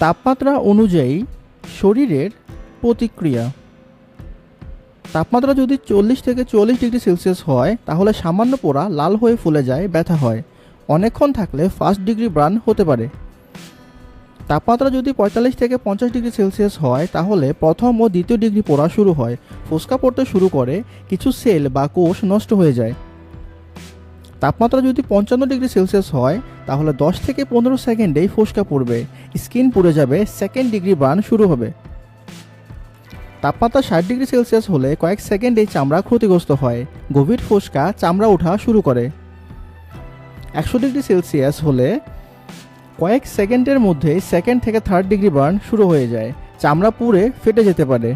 তাপমাত্রা অনুযায়ী শরীরের প্রতিক্রিয়া। তাপমাত্রা যদি 40 থেকে 44 ডিগ্রি সেলসিয়াস হয় তাহলে সামান্য পোড়া, লাল হয়ে ফুলে যায়, ব্যথা হয়। অনেকক্ষণ থাকলে ফার্স্ট ডিগ্রি বার্ন হতে পারে। তাপমাত্রা যদি 45 থেকে 50 ডিগ্রি সেলসিয়াস হয় তাহলে প্রথম ও দ্বিতীয় ডিগ্রি পোড়া শুরু হয়, ফোস্কা পড়তে শুরু করে, কিছু সেল বা কোষ নষ্ট হয়ে যায়। তাপমাত্রা যদি 55 ডিগ্রি সেলসিয়াস হয় তাহলে 10 থেকে 15 সেকেন্ডেই ফোস্কা পড়বে, স্কিন পুড়ে যাবে, সেকেন্ড ডিগ্রি বার্ন শুরু হবে। তাপমাত্রা 60 ডিগ্রি সেলসিয়াস হলে কয়েক সেকেন্ডেই চামড়া ক্ষতিগ্রস্ত হয়, গভীর ফোস্কা, চামড়া ওঠা শুরু করে। 100 ডিগ্রি সেলসিয়াস হলে কয়েক সেকেন্ডের মধ্যে সেকেন্ড থেকে থার্ড ডিগ্রি বার্ন শুরু হয়ে যায়, চামড়া পুড়ে ফেটে যেতে পারে।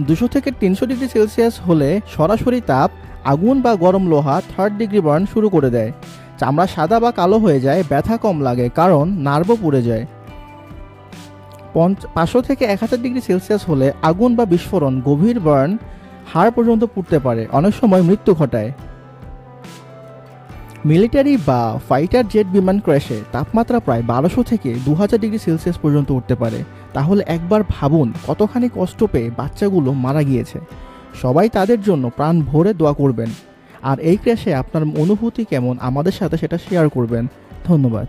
200 থেকে 300 ডিগ্রি সেলসিয়াস হলে সরাসরি তাপ, আগুন বা গরম লোহা থার্ড ডিগ্রি বার্ন শুরু করে দেয়, চামড়া সাদা বা কালো হয়ে যায়, ব্যথা কম লাগে কারণ নার্ভও পুড়ে যায়। 500 থেকে 1000 ডিগ্রি সেলসিয়াস হলে আগুন বা বিস্ফোরণ, গভীর বার্ন, হাড় পর্যন্ত পুড়তে পারে, অনেক সময় মৃত্যু ঘটায়। মিলিটারি বা ফাইটার জেট বিমান ক্র্যাশে তাপমাত্রা প্রায় 1200 থেকে 2000 ডিগ্রি সেলসিয়াস পর্যন্ত উঠতে পারে। তাহলে একবার ভাবুন কতখানি কষ্ট পেয়ে বাচ্চাগুলো মারা গিয়েছে। সবাই তাদের জন্য প্রাণ ভরে দোয়া করবেন। আর এই ক্র্যাশে আপনার অনুভূতি কেমন আমাদের সাথে সেটা শেয়ার করবেন। ধন্যবাদ।